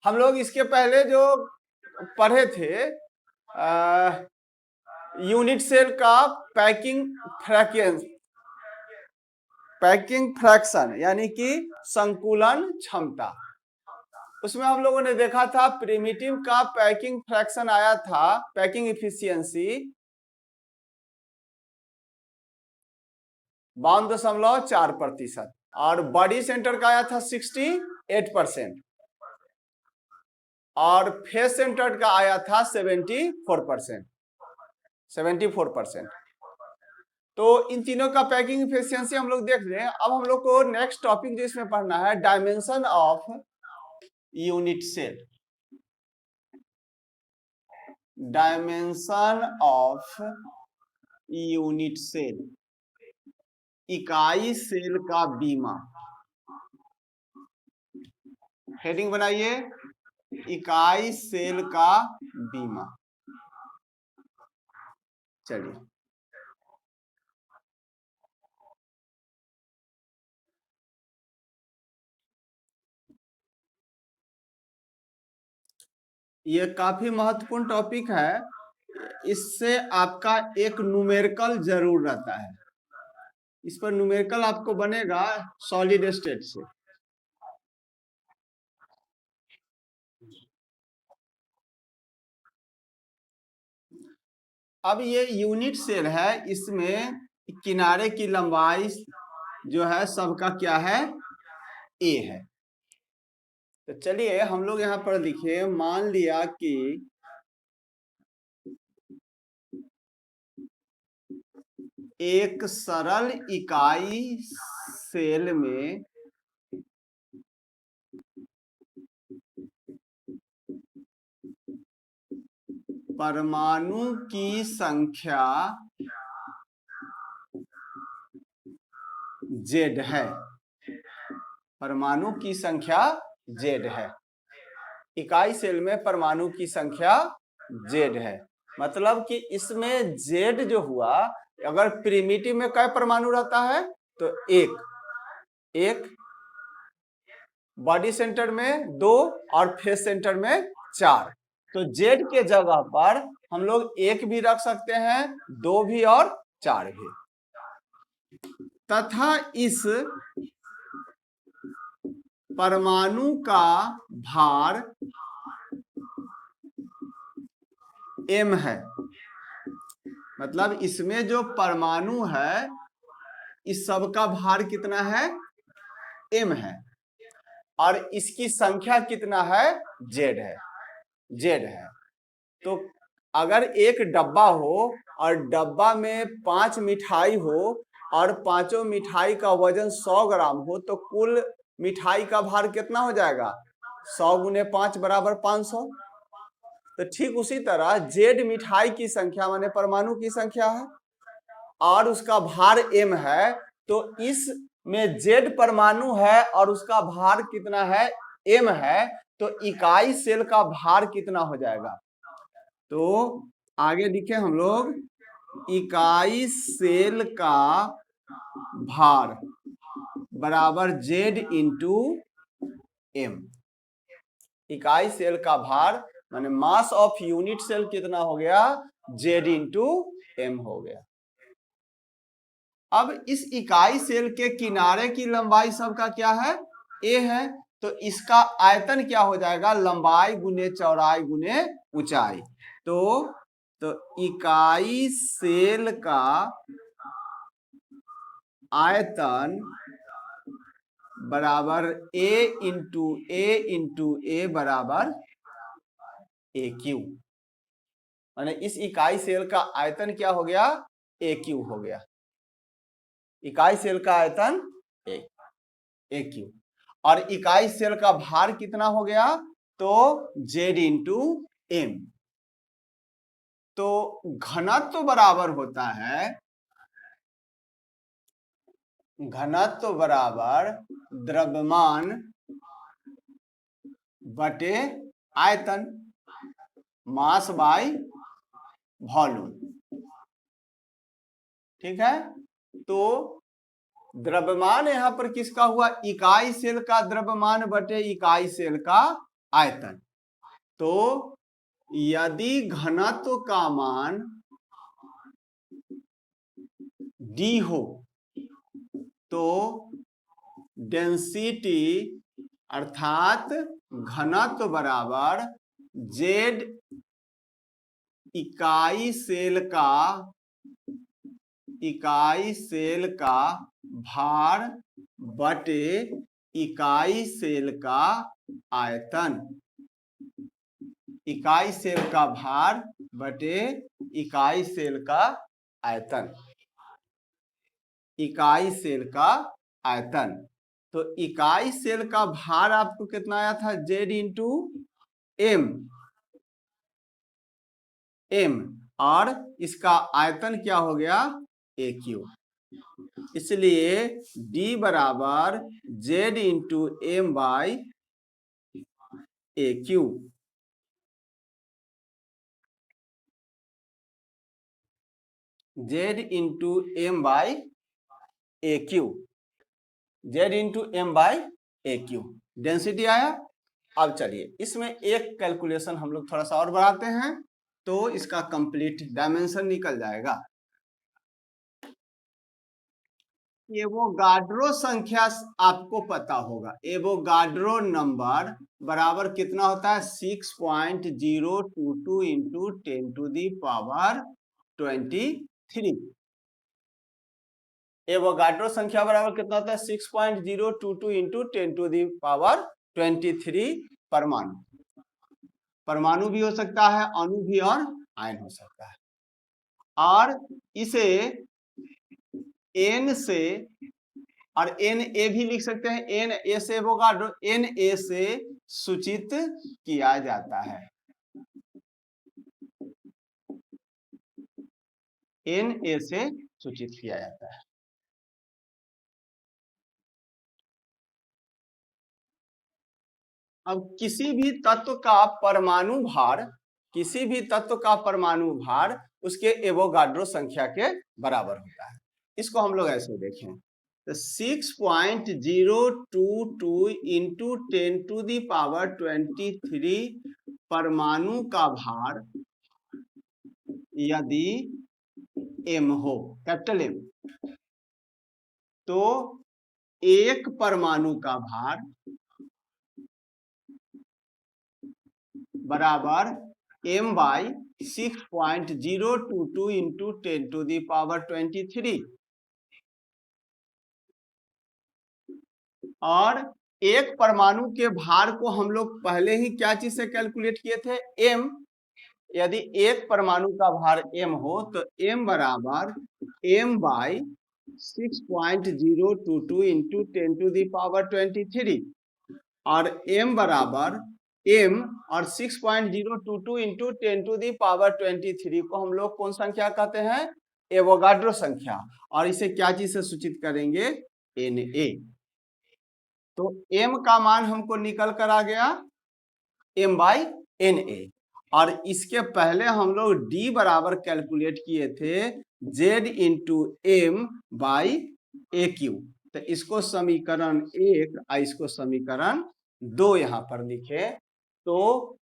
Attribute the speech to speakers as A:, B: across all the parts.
A: हम लोग इसके पहले जो पढ़े थे यूनिट सेल का पैकिंग फ्रैक्शन यानी कि संकुलन क्षमता, उसमें हम लोगों ने देखा था प्रिमिटिव का पैकिंग फ्रैक्शन आया था, पैकिंग इफिशियंसी 52.4% और बॉडी सेंटर का आया था 68% और फेस सेंटर का आया था 74%। तो इन तीनों का पैकिंग इफिशियंसी हम लोग देख रहे हैं। अब हम लोग को नेक्स्ट टॉपिक जो इसमें पढ़ना है dimension of unit cell. Dimension of unit cell, इकाई सेल का बीमा। हेडिंग बनाइए, इकाई सेल का बीमा। चलिए, ये काफी महत्वपूर्ण टॉपिक है, इससे आपका एक न्यूमेरिकल जरूर रहता है। इस पर न्यूमेरिकल आपको बनेगा सॉलिड स्टेट से। अब ये यूनिट सेल है, इसमें किनारे की लंबाई जो है सबका क्या है, ए है। तो चलिए हम लोग यहाँ पर लिखे, मान लिया कि एक सरल इकाई सेल में परमाणु की संख्या Z है। परमाणु की संख्या Z है। इकाई सेल में परमाणु की संख्या Z है, मतलब कि इसमें Z जो हुआ, अगर प्रिमिटिव में कै परमाणु रहता है तो एक, बॉडी सेंटर में 2 और फेस सेंटर में 4। तो Z के जगह पर हम लोग 1 भी रख सकते हैं, 2 भी और 4 भी। तथा इस परमाणु का भार m है, मतलब इसमें जो परमाणु है इस सब का भार कितना है, m है, और इसकी संख्या कितना है, Z है। तो अगर एक डब्बा हो और डब्बा में 5 मिठाई हो और पांचों मिठाई का वजन 100 ग्राम हो, तो कुल मिठाई का भार कितना हो जाएगा, 100 गुने 5 बराबर 500। तो ठीक उसी तरह Z मिठाई की संख्या माने परमाणु की संख्या है और उसका भार m है, तो इसमें Z परमाणु है और उसका भार कितना है, m है, तो इकाई सेल का भार कितना हो जाएगा। तो आगे लिखे हम लोग, इकाई सेल का भार बराबर Z इंटू m। इकाई सेल का भार माने मास ऑफ यूनिट सेल कितना हो गया, Z इंटू m हो गया। अब इस इकाई सेल के किनारे की लंबाई सबका क्या है, a है, तो इसका आयतन क्या हो जाएगा, लंबाई गुने चौड़ाई गुने ऊंचाई। तो इकाई सेल का आयतन बराबर a इंटू a बराबर AQ, माने इस इकाई सेल का आयतन क्या हो गया, AQ हो गया। इकाई सेल का आयतन AQ और इकाई सेल का भार कितना हो गया, तो Z इंटू m। तो घनत्व बराबर होता है, घनत्व बराबर द्रव्यमान बटे आयतन, मास बाय वॉल्यूम। ठीक है, तो द्रव्यमान यहां पर किसका हुआ, इकाई सेल का द्रव्यमान बटे इकाई सेल का आयतन। तो यदि घनत्व का मान d हो तो डेंसिटी अर्थात घनत्व बराबर z इकाई सेल का भार बटे इकाई सेल का आयतन। इकाई सेल का भार बटे इकाई सेल का आयतन। इकाई सेल का आयतन। तो इकाई सेल का भार आपको कितना आया था? Z इंटू m और इसका आयतन क्या हो गया? AQ। इसलिए D बराबर Z into m by AQ। Z into m by AQ। Z into m by AQ density आया। अब चलिए इसमें एक कैलकुलेशन हम लोग थोड़ा सा और बढ़ाते हैं तो इसका कंप्लीट डायमेंशन निकल जाएगा। एवोगाड्रो संख्या आपको पता होगा। एवोगाड्रो नंबर बराबर कितना होता है? 6.022 into 10 to the power 23। Avogadro संख्या बराबर कितना होता है? 6.022 इंटू 10 टू दी पावर 23 परमाणु। परमाणु भी हो सकता है, अणु भी और आयन हो सकता है। और इसे n से और Na भी लिख सकते हैं। Na से एवोगाड्रो Na से सूचित किया जाता है। Na से सूचित किया जाता है। अब किसी भी तत्व का परमाणु भार उसके एवोगाड्रो संख्या के बराबर होता है। इसको हम लोग ऐसे देखें तो 6.022 इंटू 10 टू दी पावर 23 परमाणु का भार यदि m हो, कैपिटल M, तो एक परमाणु का भार बराबर m by 6.022 into 10 to the power 23। और एक परमाणु के भार को हम लोग पहले ही क्या चीज से कैलकुलेट किए थे? m। यदि एक परमाणु का भार m हो तो m बराबर m by 6.022 into 10 to the power 23। और m बराबर m और 6.022 इंटू 10 टू दी पावर 23 को हम लोग कौन संख्या कहते हैं? एवोगाड्रो संख्या। और इसे क्या चीज से सूचित करेंगे? Na। तो m का मान हमको निकल कर आ गया m बाई Na। और इसके पहले हम लोग d बराबर कैलकुलेट किए थे z into m by AQ। तो इसको समीकरण 1 और इसको समीकरण 2 यहां पर लिखे तो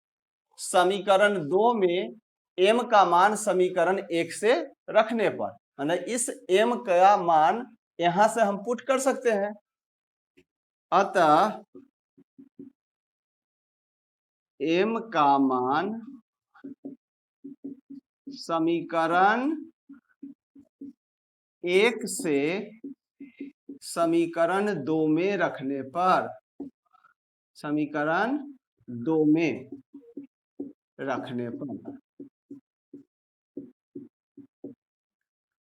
A: समीकरण 2 में m का मान समीकरण 1 से रखने पर मतलब इस m का मान यहां से हम पुट कर सकते हैं। अतः m का मान समीकरण 1 से समीकरण 2 में रखने पर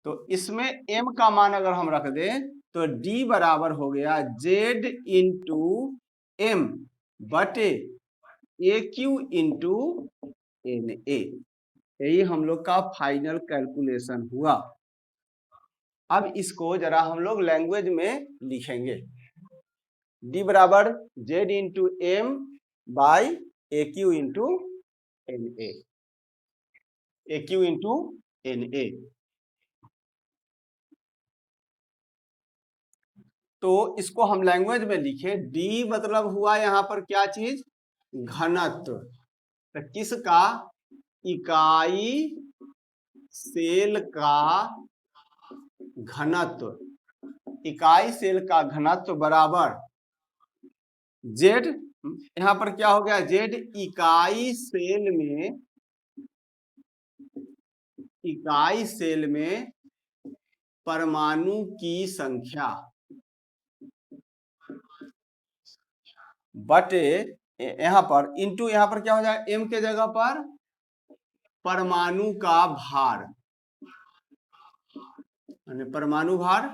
A: तो इसमें m का मान अगर हम रख दें तो d बराबर हो गया z इंटू m बटे AQ इंटू Na। यही हम लोग का फाइनल कैलकुलेशन हुआ। अब इसको जरा हम लोग लैंग्वेज में लिखेंगे। d बराबर z into m by AQ into Na। AQ into Na। तो इसको हम लैंग्वेज में लिखे। d मतलब हुआ यहां पर क्या चीज? घनत्व, तो किसका? इकाई सेल का घनत्व, इकाई सेल का घनत्व बराबर जेड, यहां पर क्या हो गया? जेड इकाई सेल में परमाणु की संख्या बटे यहां पर इंटू, यहां पर क्या हो जाएगा? एम के जगह पर परमाणु का भार, परमाणु भार,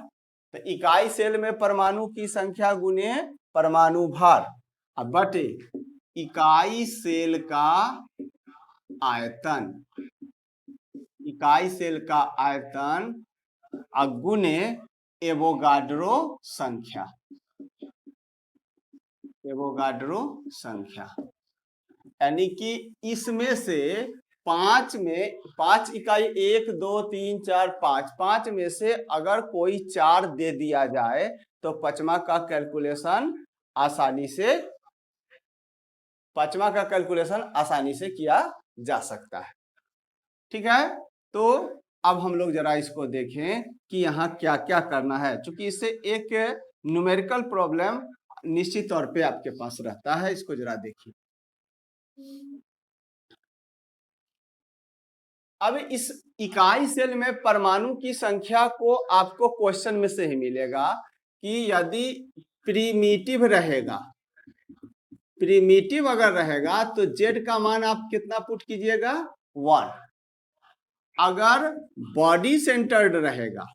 A: तो इकाई सेल में परमाणु की संख्या गुने परमाणु भार, अब बटे इकाई सेल का आयतन, इकाई सेल का आयतन गुने एवोगाड्रो संख्या, एवोगाड्रो संख्या, यानी कि इसमें से 5 में 5 इकाई 1 2 3 4 5, 5 में से अगर कोई 4 दे दिया जाए तो पांचवा का कैलकुलेशन आसानी से किया जा सकता है। ठीक है, तो अब हम लोग जरा इसको देखें कि यहाँ क्या क्या करना है, क्योंकि इससे एक न्यूमेरिकल प्रॉब्लम निश्चित तौर पे आपके पास रहता है। इसको जरा देखिए। अब इस इकाई सेल में परमाणु की संख्या को आपको क्वेश्चन में से ही मिलेगा कि यदि प्रीमिटिव रहेगा, प्रीमिटिव अगर रहेगा तो जेड का मान आप कितना पुट कीजिएगा? 1। अगर बॉडी सेंटर्ड रहेगा,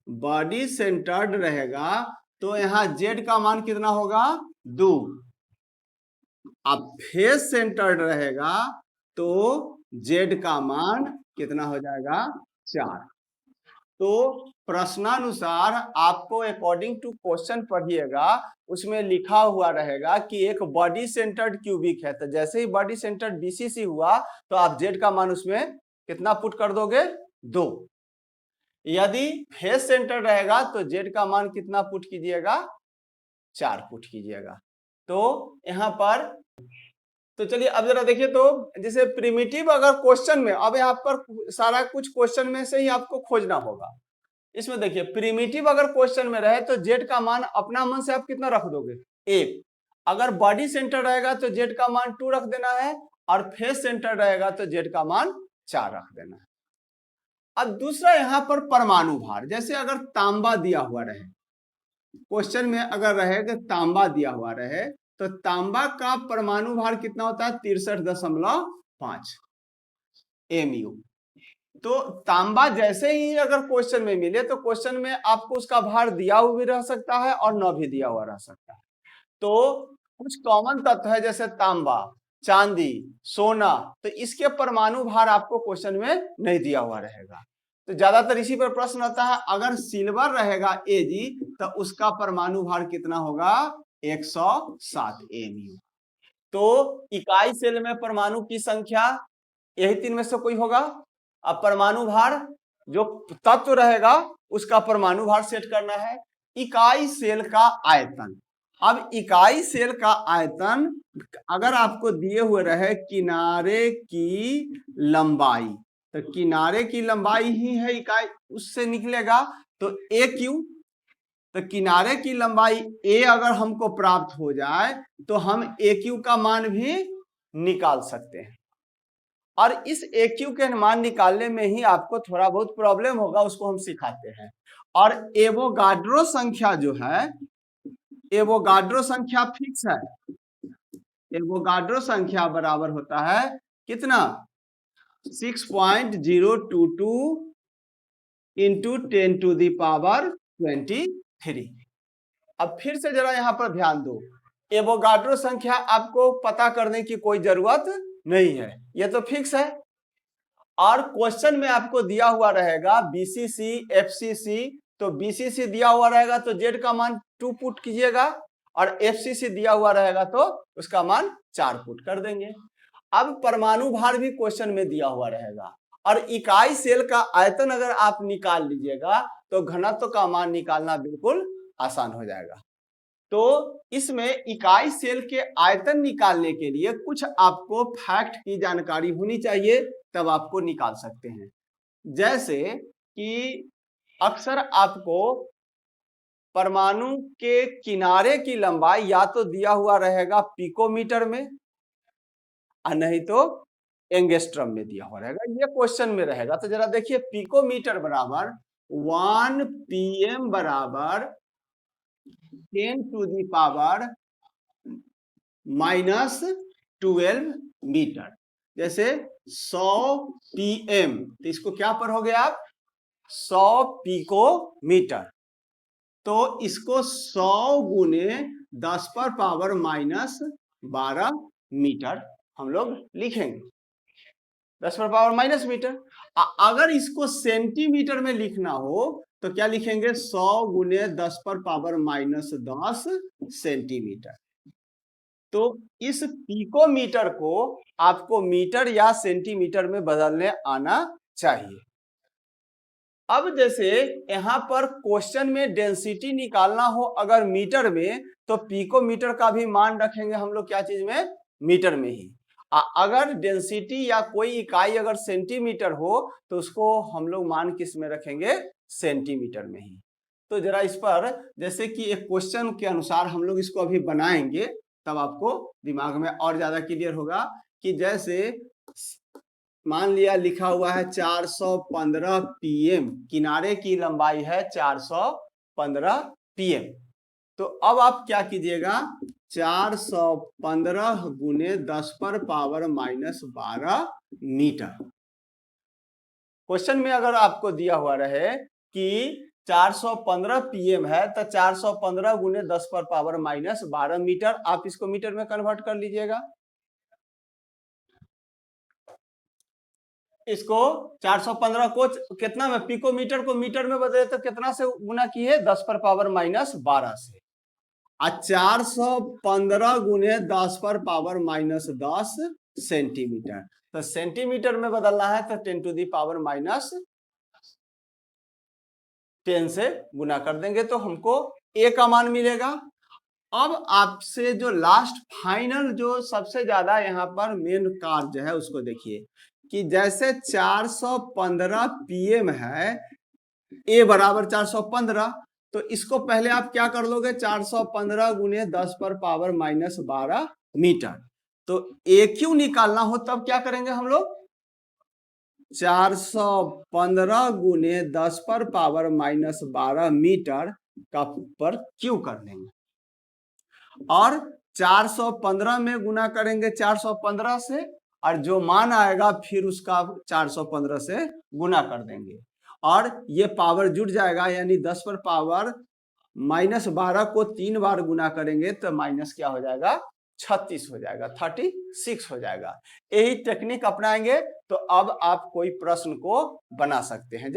A: बॉडी सेंटर्ड रहेगा तो यहां जेड का मान कितना होगा? 2। अब फेस सेंटर्ड रहेगा तो जेड का मान कितना हो जाएगा? 4। तो प्रश्नानुसार आपको अकॉर्डिंग टू क्वेश्चन पढ़िएगा, उसमें लिखा हुआ रहेगा कि एक बॉडी सेंटर्ड क्यूबिक है, तो जैसे ही बॉडी सेंटर्ड बीसीसी हुआ तो आप जेड का मान उसमें कितना पुट कर दोगे? 2। यदि फेस सेंटर रहेगा तो जेड का मान कितना पुट कीजिएगा? 4 पुट कीजिएगा। तो यहां पर तो चलिए अब जरा देखिए, तो जैसे प्रिमिटिव अगर क्वेश्चन में, अब यहाँ पर सारा कुछ क्वेश्चन में से ही आपको खोजना होगा। इसमें देखिए प्रिमिटिव अगर क्वेश्चन में रहे तो जेड का मान अपना मन से आप कितना रख दोगे? 1। अगर बॉडी सेंटर रहेगा तो जेड का मान 2 रख देना है, और फेस सेंटर रहेगा तो जेड का मान 4 रख देना है। अब दूसरा यहां पर परमाणु भार, जैसे अगर तांबा दिया हुआ रहे क्वेश्चन में, अगर रहे कि तांबा दिया हुआ रहे तो तांबा का परमाणु भार कितना होता है? 63.5 mu। तो तांबा जैसे ही अगर क्वेश्चन में मिले तो क्वेश्चन में आपको उसका भार दिया हुआ भी रह सकता है और न भी दिया हुआ रह सकता है। तो कुछ कॉमन तत्व है जैसे तांबा, चांदी, सोना, तो इसके परमाणु भार आपको क्वेश्चन में नहीं दिया हुआ रहेगा। तो ज्यादातर इसी पर प्रश्न आता है। अगर सिल्वर रहेगा Ag तो उसका परमाणु भार कितना होगा? 107 mu। तो इकाई सेल में परमाणु की संख्या यही 3 में से कोई होगा। अब परमाणु भार जो तत्व रहेगा उसका परमाणु भार सेट करना है। इकाई सेल का आयतन, अब इकाई सेल का आयतन अगर आपको दिए हुए रहे किनारे की लंबाई, तो किनारे की लंबाई ही है इकाई, उससे निकलेगा तो ए क्यू, तो किनारे की लंबाई ए अगर हमको प्राप्त हो जाए तो हम ए क्यू का मान भी निकाल सकते हैं। और इस ए क्यू के मान निकालने में ही आपको थोड़ा बहुत प्रॉब्लम होगा, उसको हम सिखाते हैं। और एवोगाड्रो संख्या जो है, एवोगाड्रो संख्या फिक्स है। एवोगाड्रो संख्या बराबर होता है कितना? 6.022 इंटू 10⁻23। अब फिर से जरा यहां पर ध्यान दो, एवोगाड्रो संख्या आपको पता करने की कोई जरूरत नहीं है, ये तो फिक्स है। और क्वेश्चन में आपको दिया हुआ रहेगा बीसीसी एफसीसी, तो बीसीसी दिया हुआ रहेगा तो जेड का मान 2 पुट कीजिएगा, और एफसीसी दिया हुआ रहेगा तो उसका मान 4 पुट कर देंगे। अब परमाणु भार भी क्वेश्चन में दिया हुआ रहेगा, और इकाई सेल का आयतन अगर आप निकाल लीजिएगा तो घनत्व का मान निकालना बिल्कुल आसान हो जाएगा। तो इसमें इकाई सेल के आयतन निकालने के लिए कुछ आपको फैक्ट की जानकारी होनी चाहिए, तब आपको निकाल सकते हैं। जैसे कि अक्सर आपको परमाणु के किनारे की लंबाई या तो दिया हुआ रहेगा पिकोमीटर में और नहीं तो एंगस्ट्रम में दिया हुआ रहेगा, ये क्वेश्चन में रहेगा। तो जरा देखिए, पिकोमीटर बराबर 1 pm बराबर 10 टू दी पावर -12 मीटर। जैसे 100 pm, तो इसको क्या पढ़ोगे आप? 100 पिकोमीटर। तो इसको 100 गुने 10 पर पावर -12 मीटर हम लोग लिखेंगे, 10 पर पावर माइनस मीटर। अगर इसको सेंटीमीटर में लिखना हो तो क्या लिखेंगे? 100 गुने 10 पर पावर -10 सेंटीमीटर। तो इस पिकोमीटर को आपको मीटर या सेंटीमीटर में बदलने आना चाहिए। अब जैसे यहां पर क्वेश्चन में डेंसिटी निकालना हो अगर मीटर में, तो पिकोमीटर का भी मान रखेंगे हम लोग क्या चीज में? मीटर में ही। अगर डेंसिटी या कोई इकाई अगर सेंटीमीटर हो तो उसको हम लोग मान किस में रखेंगे? सेंटीमीटर में ही। तो जरा इस पर जैसे कि एक क्वेश्चन के अनुसार हम लोग इसको अभी बनाएंगे, तब आपको दिमाग में और ज्यादा क्लियर होगा। कि जैसे मान लिया लिखा हुआ है 415 pm, किनारे की लंबाई है 415 pm। तो अब आप क्या कीजिएगा? 415 गुने 10 पर पावर -12 मीटर। क्वेश्चन में अगर आपको दिया हुआ रहे कि 415 pm है, तो 415 गुने 10 पर पावर -12 मीटर, आप इसको मीटर में कन्वर्ट कर लीजिएगा। इसको 415 को कितना में, पिकोमीटर को मीटर में बदले तो कितना से गुना किए? 10 पर पावर -12 से। 415 गुने 10 पर पावर -10 सेंटीमीटर। तो सेंटीमीटर में बदलना है तो 10 टू दी पावर -10 से गुना कर देंगे तो हमको ए का मान मिलेगा। अब आपसे जो लास्ट फाइनल जो सबसे ज्यादा यहाँ पर मेन कार्य है उसको देखिए। कि जैसे 415 pm है, ए बराबर 415, तो इसको पहले आप क्या कर लोगे? 415 गुने 10 पर पावर -12 मीटर। तो ए क्यू निकालना हो तब क्या करेंगे हम लोग? 415 गुने 10 पर पावर -12 मीटर का पर क्यू कर देंगे, और 415 में गुना करेंगे 415 से, और जो मान आएगा फिर उसका 415 से गुना कर देंगे, और ये पावर जुड़ जाएगा। यानी 10 पर पावर -12 को 3 बार गुना करेंगे तो माइनस क्या हो जाएगा? 36 हो जाएगा, 36 हो जाएगा। यही टेक्निक अपनाएंगे तो अब आप कोई प्रश्न को बना सकते हैं।